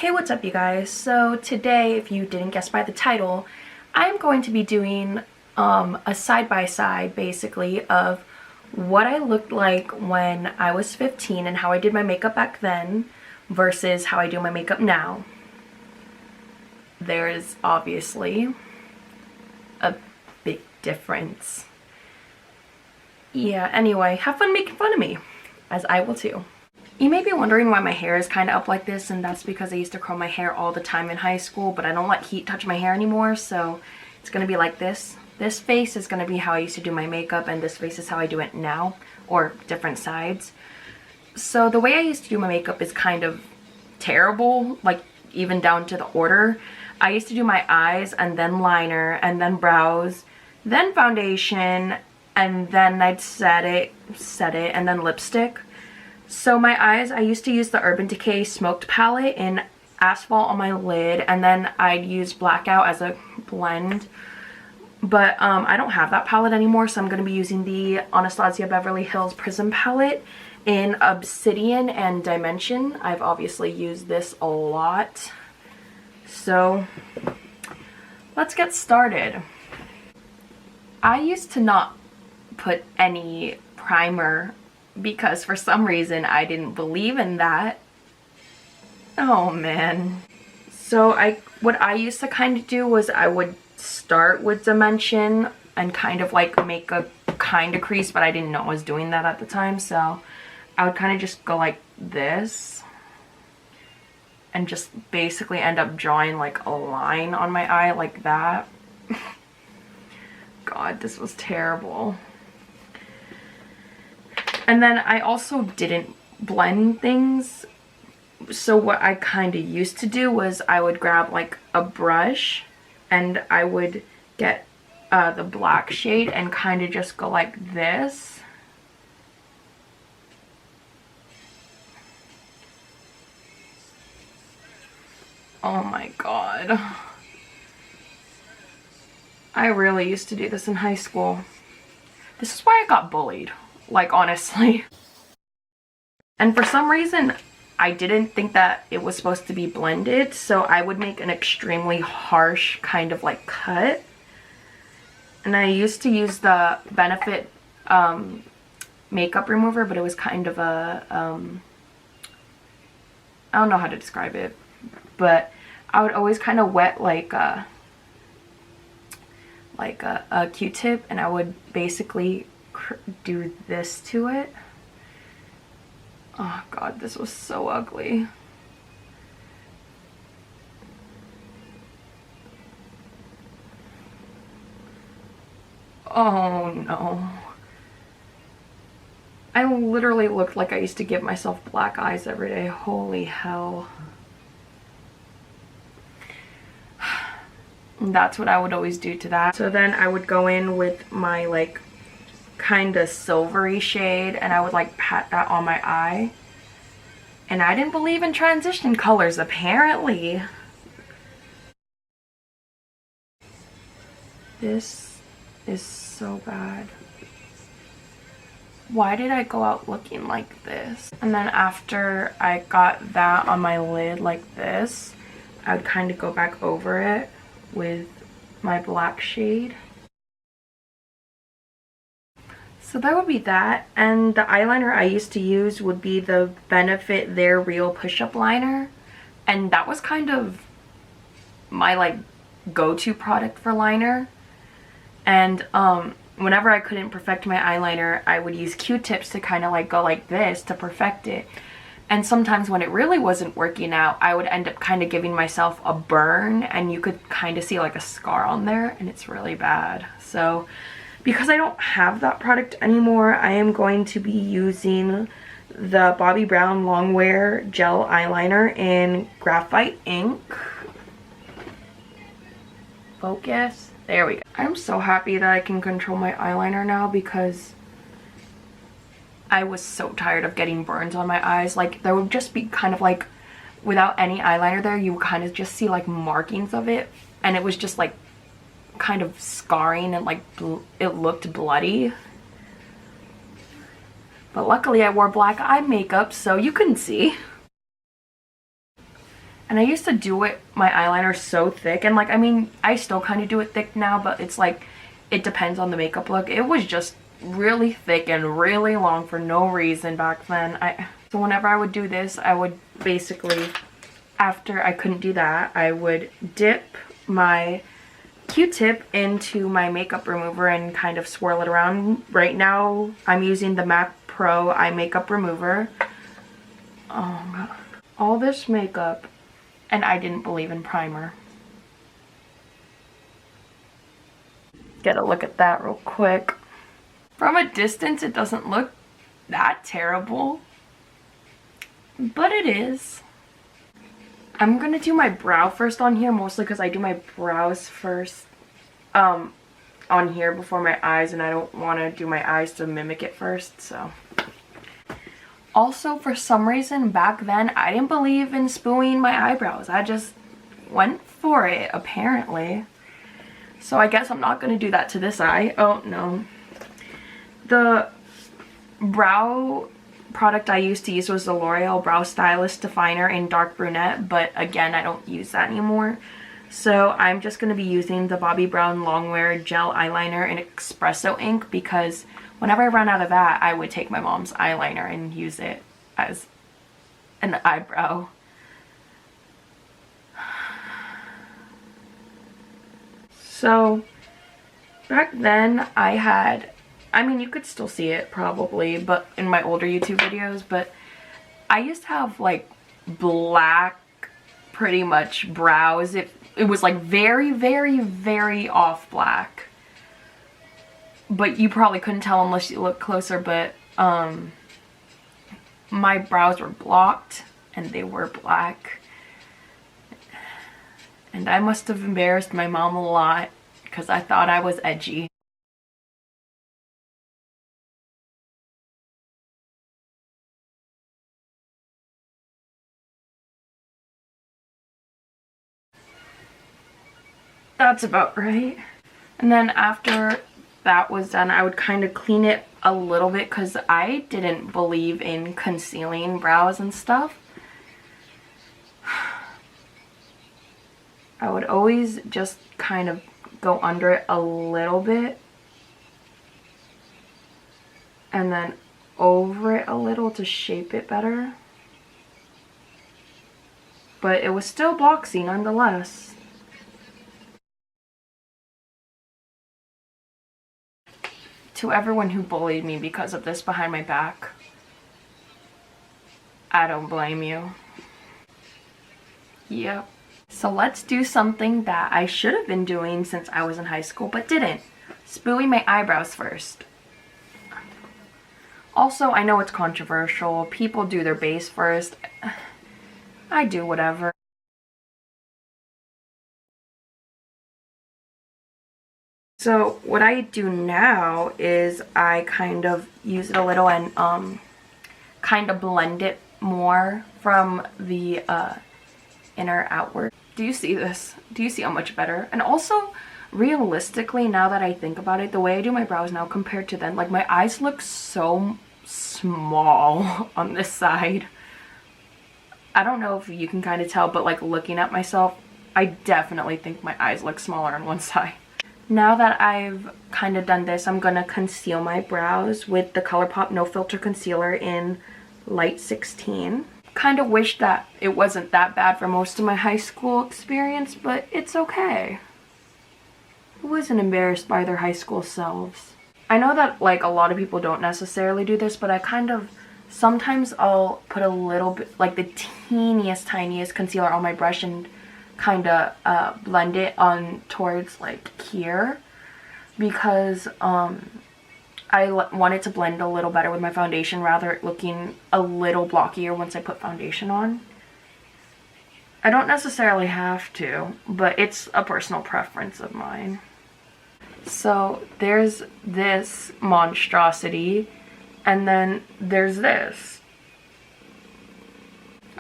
Hey, what's up you guys? So today, if you didn't guess by the title, I'm going to be doing a side-by-side basically of what I looked like when I was 15 and how I did my makeup back then versus how I do my makeup now. There is obviously a big difference. Yeah, anyway, have fun making fun of me, as I will too. You may be wondering why my hair is kind of up like this, and that's because I used to curl my hair all the time in high school, but I don't let heat touch my hair anymore, so it's going to be like this. This face is going to be how I used to do my makeup, and this face is how I do it now, or different sides. So the way I used to do my makeup is kind of terrible, like even down to the order. I used to do my eyes, and then liner, and then brows, then foundation, and then I'd set it, and then lipstick. So my eyes, I used to use the Urban Decay Smoked palette in Asphalt on my lid, and then I'd use Blackout as a blend. But I don't have that palette anymore, so I'm going to be using the Anastasia Beverly Hills Prism palette in Obsidian and Dimension. I've obviously used this a lot. So let's get started. I used to not put any primer because for some reason I didn't believe in that. Oh man. So what I used to kind of do was I would start with Dimension and kind of like make a kind of crease, but I didn't know I was doing that at the time, so I would kind of just go like this and just basically end up drawing like a line on my eye like that. God, this was terrible. And then I also didn't blend things. So what I kind of used to do was I would grab like a brush and I would get the black shade and kind of just go like this. Oh my god. I really used to do this in high school. This is why I got bullied. Like, honestly. And for some reason, I didn't think that it was supposed to be blended, so I would make an extremely harsh kind of like cut. And I used to use the Benefit makeup remover, but it was kind of a, I don't know how to describe it, but I would always kind of wet like a Q-tip, and I would basically do this to it. Oh god, this was so ugly. Oh no. I literally looked like I used to give myself black eyes every day. Holy hell. And that's what I would always do to that. So then I would go in with my like kind of silvery shade and I would like pat that on my eye. And I didn't believe in transition colors apparently. This is so bad. Why did I go out looking like this? And then after I got that on my lid like this, I would kind of go back over it with my black shade. So that would be that, and the eyeliner I used to use would be the Benefit They're Real Push-Up Liner, and that was kind of my like go-to product for liner. And whenever I couldn't perfect my eyeliner, I would use Q-tips to kind of like go like this to perfect it. And sometimes when it really wasn't working out, I would end up kind of giving myself a burn, and you could kind of see like a scar on there, and it's really bad. So because I don't have that product anymore, I am going to be using the Bobbi Brown Longwear Gel Eyeliner in Graphite Ink. Focus. There we go. I'm so happy that I can control my eyeliner now because I was so tired of getting burns on my eyes. Like, there would just be kind of like, without any eyeliner there, you would kind of just see like markings of it. And it was just like kind of scarring and like it looked bloody. But luckily I wore black eye makeup so you couldn't see. And I used to do it, my eyeliner so thick, and like, I mean, I still kind of do it thick now, but it's like, it depends on the makeup look. It was just really thick and really long for no reason back then. So whenever I would do this, I would basically, after I couldn't do that, I would dip my Q-tip into my makeup remover and kind of swirl it around. Right now, I'm using the MAC Pro Eye Makeup Remover. Oh god. All this makeup, and I didn't believe in primer. Get a look at that real quick. From a distance, it doesn't look that terrible, but it is. I'm gonna do my brow first on here, mostly because I do my brows first on here before my eyes, and I don't want to do my eyes to mimic it first, so. Also, for some reason, back then, I didn't believe in spooling my eyebrows. I just went for it, apparently. So I guess I'm not going to do that to this eye. Oh, no. The brow product I used to use was the L'Oreal Brow Stylist Definer in Dark Brunette, but again, I don't use that anymore. So I'm just going to be using the Bobbi Brown Longwear Gel Eyeliner in Espresso ink, because whenever I ran out of that, I would take my mom's eyeliner and use it as an eyebrow. So back then I mean, you could still see it probably, but in my older YouTube videos, but I used to have like black, pretty much brows. It was like very, very, very off black. But you probably couldn't tell unless you look closer, but my brows were blocked and they were black. And I must have embarrassed my mom a lot because I thought I was edgy. That's about right. And then after that was done, I would kind of clean it a little bit because I didn't believe in concealing brows and stuff. I would always just kind of go under it a little bit and then over it a little to shape it better. But it was still boxy nonetheless. To everyone who bullied me because of this behind my back, I don't blame you. Yep. So let's do something that I should have been doing since I was in high school but didn't. Spooling my eyebrows first. Also, I know it's controversial. People do their base first. I do whatever. So what I do now is I kind of use it a little and kind of blend it more from the inner outward. Do you see this? Do you see how much better? And also, realistically, now that I think about it, the way I do my brows now compared to then, like my eyes look so small on this side. I don't know if you can kind of tell, but like looking at myself, I definitely think my eyes look smaller on one side. Now that I've kind of done this, I'm going to conceal my brows with the ColourPop No Filter Concealer in Light 16. Kind of wish that it wasn't that bad for most of my high school experience, but it's okay. Who wasn't embarrassed by their high school selves? I know that like a lot of people don't necessarily do this, but I kind of, sometimes I'll put a little bit, like the teeniest, tiniest concealer on my brush and kind of blend it on towards like here, because I want it to blend a little better with my foundation, rather looking a little blockier once I put foundation on. I don't necessarily have to, but it's a personal preference of mine. So there's this monstrosity, and then there's this.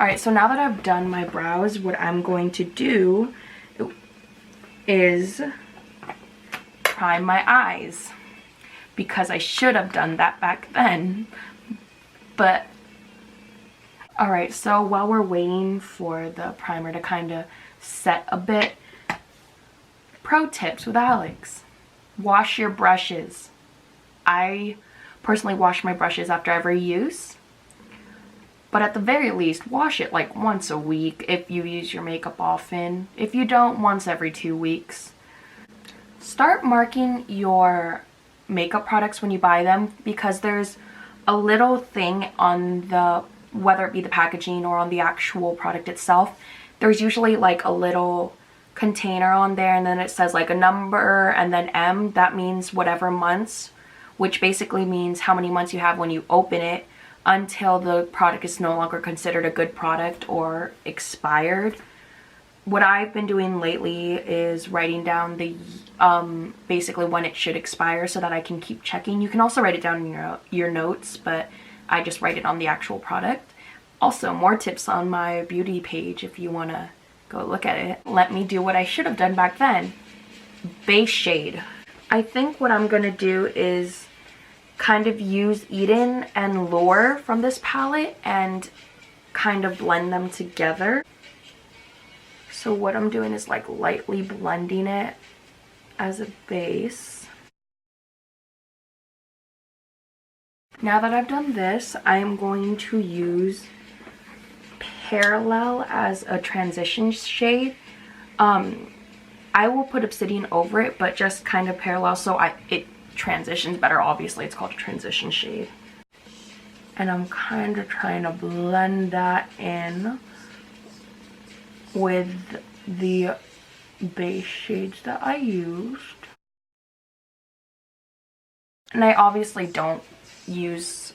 Alright, so now that I've done my brows, what I'm going to do is prime my eyes. Because I should have done that back then. But Alright, so while we're waiting for the primer to kind of set a bit, pro tips with Alex. Wash your brushes. I personally wash my brushes after every use, but at the very least, wash it like once a week if you use your makeup often. If you don't, once every 2 weeks. Start marking your makeup products when you buy them, because there's a little thing on the, whether it be the packaging or on the actual product itself, there's usually like a little container on there, and then it says like a number and then M. That means whatever months, which basically means how many months you have when you open it until the product is no longer considered a good product or expired. What I've been doing lately is writing down the basically when it should expire so that I can keep checking. You can also write it down in your notes, but I just write it on the actual product. Also, more tips on my beauty page if you want to go look at it. Let me do what I should have done back then. Base shade. I think what I'm going to do is kind of use Eden and Lure from this palette and kind of blend them together. So what I'm doing is like lightly blending it as a base. Now that I've done this, I'm going to use Parallel as a transition shade. I will put Obsidian over it, but just kind of parallel so it transitions better. Obviously, it's called a transition shade. And I'm kind of trying to blend that in with the base shades that I used. And I obviously don't use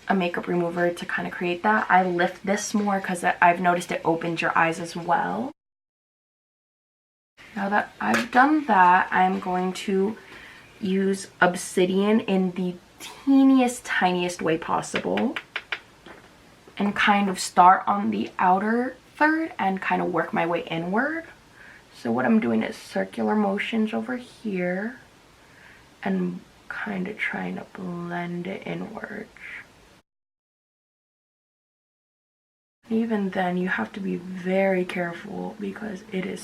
a makeup remover to kind of create that. I lift this more because I've noticed it opens your eyes as well. Now that I've done that, I'm going to use Obsidian in the teeniest, tiniest way possible and kind of start on the outer third and kind of work my way inward. So what I'm doing is circular motions over here and kind of trying to blend it inwards. Even then, you have to be very careful because it is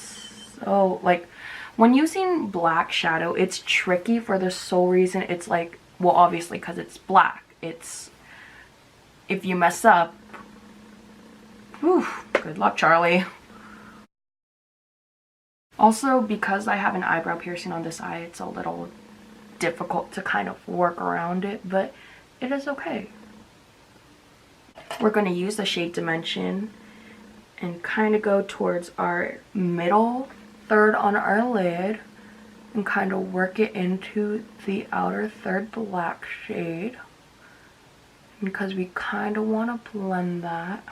so, like, when using black shadow, it's tricky for the sole reason it's like, well, obviously because it's black. It's, if you mess up, whew, good luck, Charlie. Also, because I have an eyebrow piercing on this eye, it's a little difficult to kind of work around it, but it is okay. We're going to use the shade Dimension and kind of go towards our middle third on our lid and kind of work it into the outer third black shade, because we kind of want to blend that.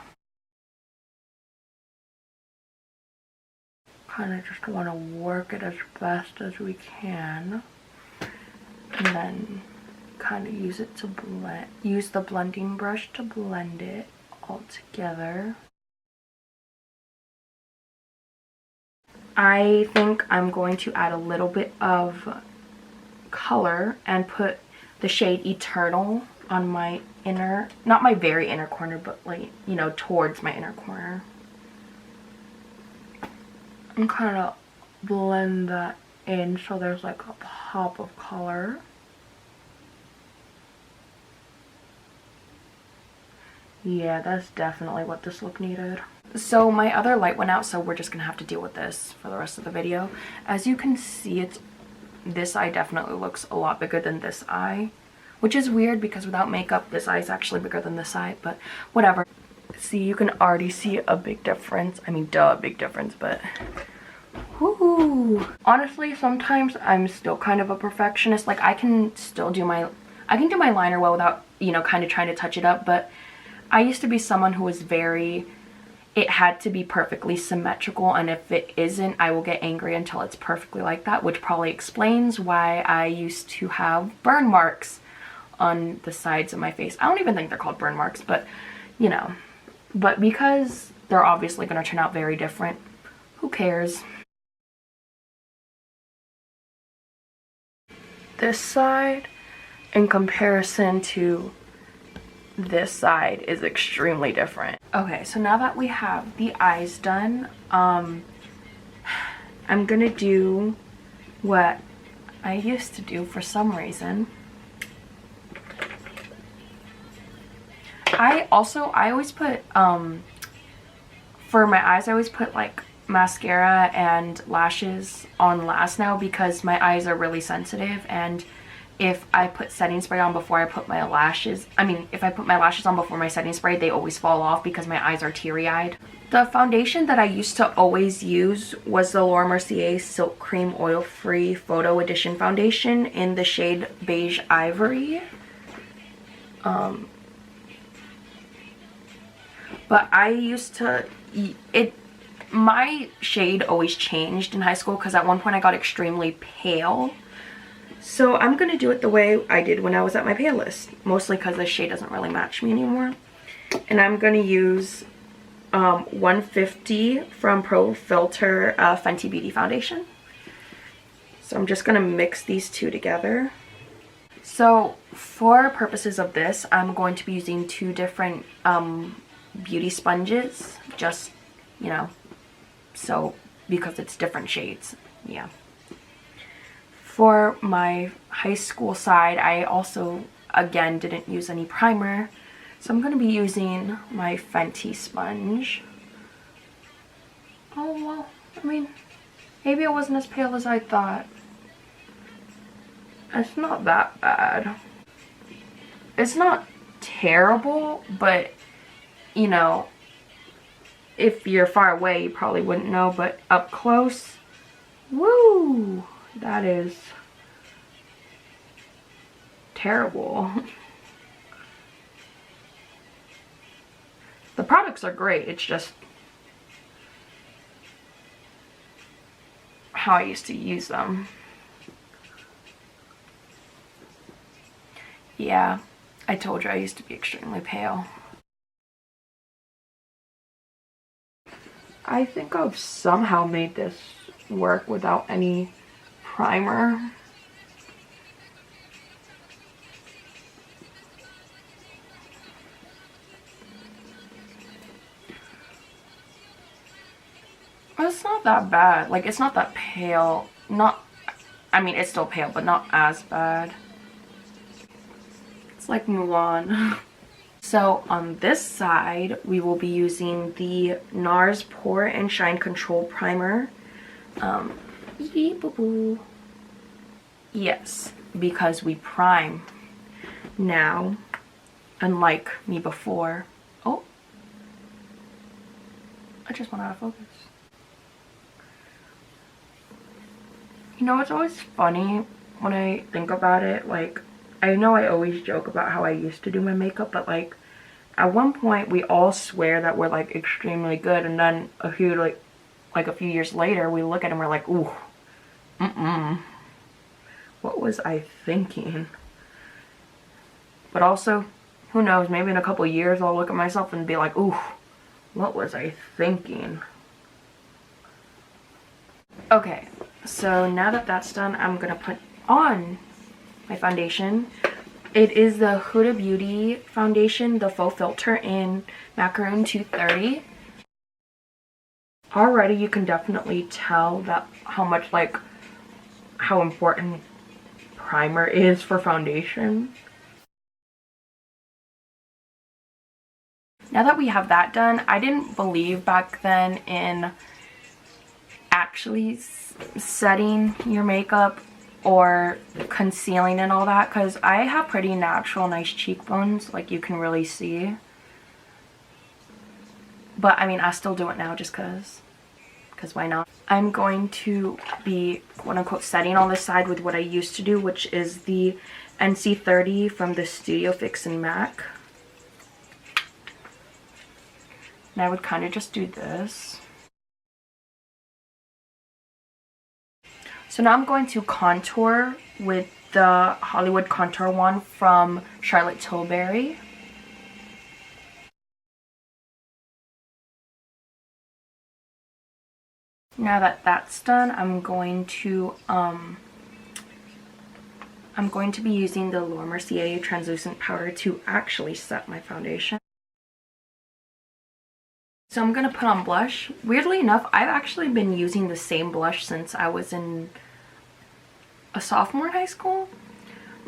Kind of just want to work it as best as we can, and then kind of use it to blend, use the blending brush to blend it all together. I think I'm going to add a little bit of color and put the shade Eternal on my inner, not my very inner corner, but like, you know, towards my inner corner. And kind of blend that in so there's like a pop of color. Yeah, that's definitely what this look needed. So my other light went out, so we're just gonna have to deal with this for the rest of the video. As you can see, this eye definitely looks a lot bigger than this eye, which is weird because without makeup, this eye is actually bigger than this eye, but whatever. See, you can already see a big difference. I mean, duh, big difference, but whoo. Honestly, sometimes I'm still kind of a perfectionist. Like, I can do my liner well without, you know, kind of trying to touch it up, but I used to be someone who was it had to be perfectly symmetrical, and if it isn't, I will get angry until it's perfectly like that, which probably explains why I used to have burn marks on the sides of my face. I don't even think they're called burn marks, but, you know. But because they're obviously going to turn out very different, who cares? This side, in comparison to this side is extremely different. Okay, so now that we have the eyes done, I'm gonna do what I used to do for some reason. I always put, for my eyes, I always put like mascara and lashes on last now because my eyes are really sensitive, and if I put setting spray on before I put my lashes, if I put my lashes on before my setting spray, they always fall off because my eyes are teary-eyed. The foundation that I used to always use was the Laura Mercier Silk Cream Oil Free Photo Edition Foundation in the shade Beige Ivory. But I used to, my shade always changed in high school because at one point I got extremely pale. So I'm going to do it the way I did when I was at my palest, mostly because this shade doesn't really match me anymore. And I'm going to use 150 from Pro Filter Fenty Beauty Foundation. So I'm just going to mix these two together. So for purposes of this, I'm going to be using two different beauty sponges, just, you know, so because it's different shades. Yeah. For my high school side, I also, again, didn't use any primer. So I'm going to be using my Fenty sponge. Oh, well, I mean, maybe it wasn't as pale as I thought. It's not that bad. It's not terrible, but, you know, if you're far away, you probably wouldn't know, but up close, woo! That is terrible. The products are great, it's just how I used to use them. Yeah, I told you I used to be extremely pale. I think I've somehow made this work without any primer. It's not that bad. Like, it's not that pale. It's still pale, but not as bad. It's like Mulan. So on this side, we will be using the NARS Pore and Shine Control Primer. Yes, because we prime now, unlike me before. Oh, I just went out of focus. You know, it's always funny when I think about it. Like, I know I always joke about how I used to do my makeup, but like, at one point we all swear that we're like extremely good, and then a few years later we look at it and we're like, ooh, what was I thinking? But also, who knows, maybe in a couple years I'll look at myself and be like, ooh, what was I thinking? Okay, so now that that's done, I'm gonna put on my foundation. It is the Huda Beauty foundation, the faux filter in Macaroon 230. Already you can definitely tell that how important primer is for foundation. Now that we have that done, I didn't believe back then in actually setting your makeup or concealing and all that, because I have pretty natural nice cheekbones, like you can really see. But I mean, I still do it now just because why not? I'm going to be quote-unquote setting on this side with what I used to do, which is the NC30 from the Studio Fix and MAC. And I would kind of just do this. So now I'm going to contour with the Hollywood Contour Wand from Charlotte Tilbury. Now that that's done, I'm going to I'm going to be using the Laura Mercier translucent powder to actually set my foundation. So I'm going to put on blush. Weirdly enough, I've actually been using the same blush since I was in a sophomore in high school.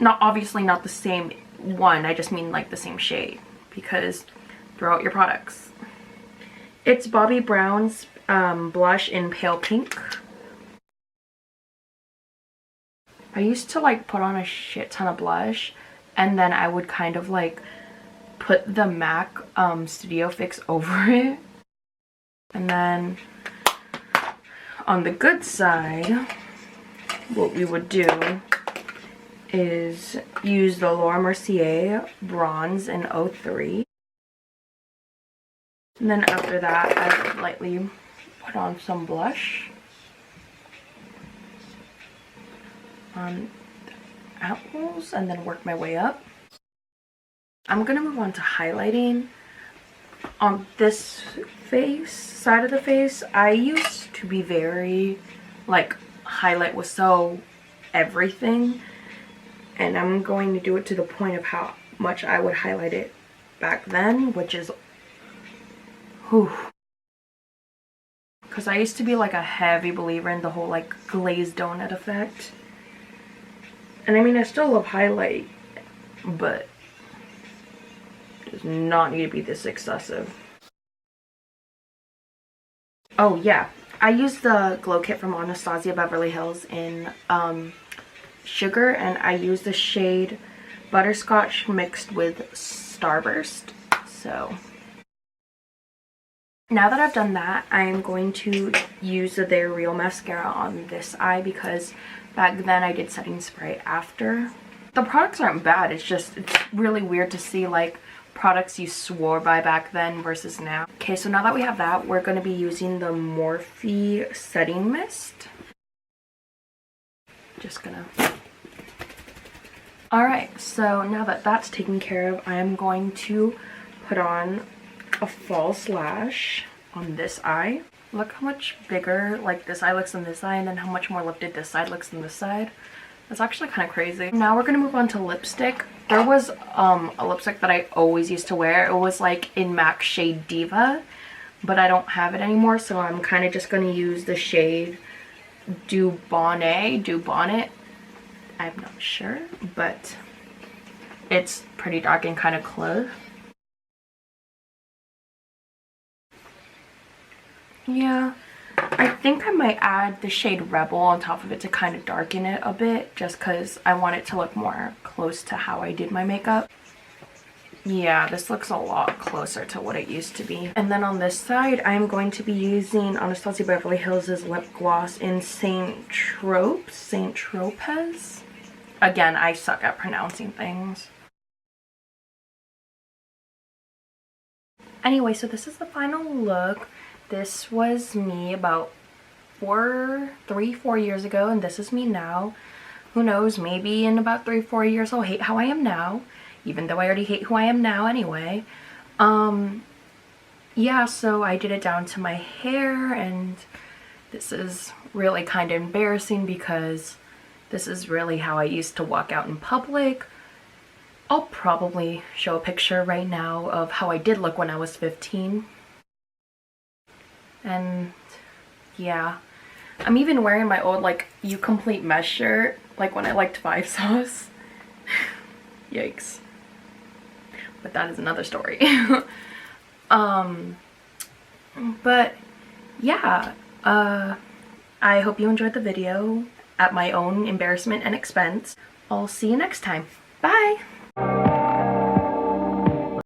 Obviously not the same one, I just mean like the same shade, because throw out your products. It's Bobbi Brown's blush in pale pink. I used to like put on a shit ton of blush, and then I would kind of like put the MAC Studio Fix over it. And then on the good side, what we would do is use the Laura Mercier bronze in 03. And then after that, I would lightly put on some blush on the apples and then work my way up. I'm gonna move on to highlighting. On this side of the face, I used to be very like highlight was so everything, and I'm going to do it to the point of how much I would highlight it back then, which is because I used to be like a heavy believer in the whole like glazed donut effect. And I mean, I still love highlight, but it does not need to be this excessive. Oh yeah, I used the glow kit from Anastasia Beverly Hills in Sugar, and I used the shade Butterscotch mixed with Starburst. So now that I've done that, I'm going to use the They're Real mascara on this eye, because back then I did setting spray after. The products aren't bad, it's really weird to see like products you swore by back then versus now. Okay, so now that we have that, we're going to be using the Morphe setting mist. Just gonna... Alright, so now that that's taken care of, I am going to put on a false lash on this eye. Look how much bigger like this eye looks than this eye, and then how much more lifted this side looks than this side. That's actually kind of crazy. Now we're gonna move on to lipstick. There was a lipstick that I always used to wear. It was like in MAC shade Diva, but I don't have it anymore, so I'm kind of just gonna use the shade Dubonnet. I'm not sure, but it's pretty dark and kind of close. Yeah, I think I might add the shade Rebel on top of it to kind of darken it a bit, just because I want it to look more close to how I did my makeup. Yeah, this looks a lot closer to what it used to be. And then on this side, I'm going to be using Anastasia Beverly Hills' lip gloss in Saint Tropez. Again, I suck at pronouncing things. Anyway, so this is the final look. This was me about 4 years ago, and this is me now. Who knows, maybe in about 3-4 years I'll hate how I am now, even though I already hate who I am now anyway. Yeah, so I did it down to my hair, and this is really kind of embarrassing because this is really how I used to walk out in public. I'll probably show a picture right now of how I did look when I was 15. And yeah, I'm even wearing my old like You Complete mesh shirt, like when I liked Five Sauce. Yikes. But that is another story. But yeah, I hope you enjoyed the video at my own embarrassment and expense. I'll see you next time. Bye!